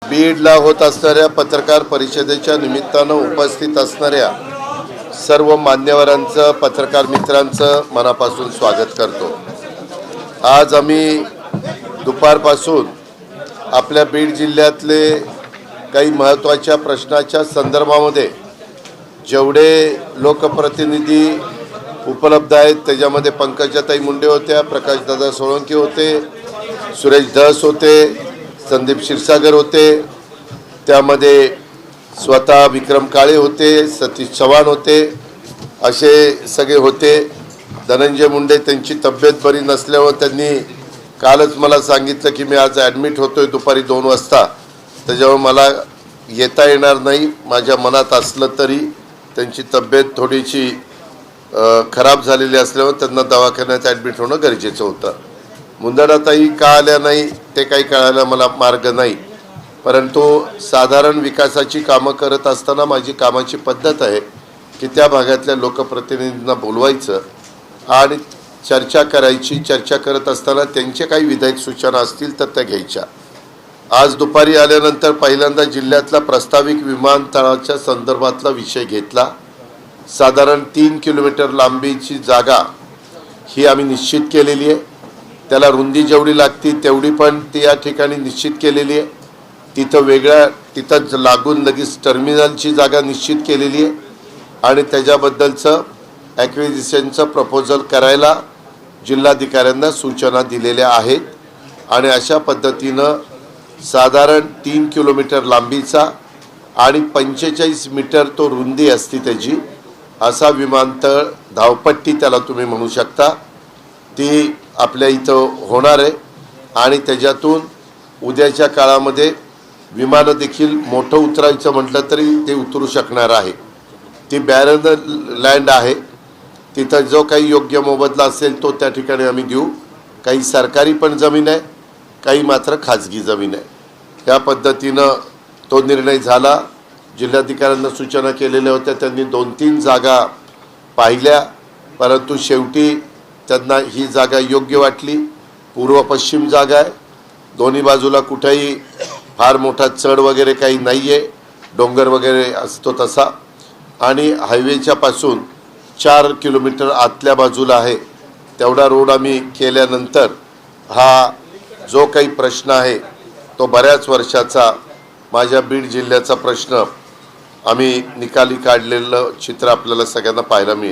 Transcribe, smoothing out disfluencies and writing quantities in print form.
बीडला होत असणाऱ्या पत्रकार परिषदेच्या निमित्तानं उपस्थित असणाऱ्या सर्व मान्यवरांचं, पत्रकार मित्रांचं मनापासून स्वागत करतो। आज आम्ही दुपारपासून आपल्या बीड जिल्ह्यातले काही महत्त्वाच्या प्रश्नाच्या संदर्भामध्ये जेवढे लोकप्रतिनिधी उपलब्ध आहेत त्याच्यामध्ये पंकजाताई मुंडे होत्या, प्रकाशदादा सोळंकी होते, सुरेश धस होते, संदीप क्षीरसागर होते, त्यामध्ये स्वतः विक्रम काळे होते, सतीश चव्हाण होते, असे सगळे होते। धनंजय मुंडे त्यांची तब्येत बरी नसल्यावर त्यांनी कालच मला सांगितलं की मी आज ॲडमिट होतोय दुपारी 2 वाजता, त्याच्यामुळे मला येता येणार नाही। माझ्या मनात असलं तरी त्यांची तब्येत थोडीशी खराब झालेली असल्यावर त्यांना दवाखान्यात ॲडमिट होणं गरजेचं होतं। मुंदडाताई का आल्या नाही ते काही कळायला मला मार्ग नाही, परंतु साधारण विकासाची कामं करत असताना माझी कामाची पद्धत आहे की त्या भागातल्या लोकप्रतिनिधींना बोलवायचं आणि चर्चा करायची। चर्चा करत असताना त्यांचे काही विधायक सूचना असतील तर त्या घ्यायच्या। आज दुपारी आल्यानंतर पहिल्यांदा जिल्ह्यातला प्रस्तावित विमानतळाच्या संदर्भातला विषय घेतला। साधारण 3 किलोमीटर लांबीची जागा ही आम्ही निश्चित केलेली आहे। त्याला रुंदी जेवढी लागती तेवढी पण ती या ठिकाणी निश्चित केलेली आहे। तिथं लागून लगेच टर्मिनलची जागा निश्चित केलेली आहे आणि त्याच्याबद्दलचं ॲक्विजिशनचं प्रपोजल करायला जिल्हाधिकाऱ्यांना सूचना दिलेल्या आहेत। आणि अशा पद्धतीनं साधारण 3 किलोमीटर लांबीचा आणि 45 मीटर तो रुंदी असती त्याची असा विमानतळ, धावपट्टी त्याला तुम्ही म्हणू शकता, ती आपल्या इथं होणार आहे। आणि त्याच्यातून उद्याच्या काळामध्ये विमानं देखील मोठं उतरायचं म्हटलं तरी ते उतरू शकणार आहे। ती बॅरन लँड आहे, तिथं जो काही योग्य मोबदला असेल तो त्या ठिकाणी आम्ही देऊ। काही सरकारी पण जमीन आहे, काही मात्र खाजगी जमीन आहे। या पद्धतीनं तो निर्णय झाला। जिल्हाधिकाऱ्यांना सूचना केलेल्या होत्या, त्यांनी 2-3 जागा पाहिल्या, परंतु शेवटी त्यांना ही जागा योग्य वाटली। पूर्व पश्चिम जागा आहे, दोन्ही बाजूला कुठेही फार मोठा चढ वगैरे काही नाही आहे, डोंगर वगैरे असतो तसा, आणि हायवेच्या पासून 4 किलोमीटर आतल्या बाजूला आहे। तेवढा रोड आम्ही केल्यानंतर हा जो काही प्रश्न आहे तो बऱ्याच वर्षाचा माझ्या बीड जिल्ह्याचा प्रश्न आम्ही निकाली काढलेलं चित्र आपल्याला सगळ्यांना पाहायला मिळेल।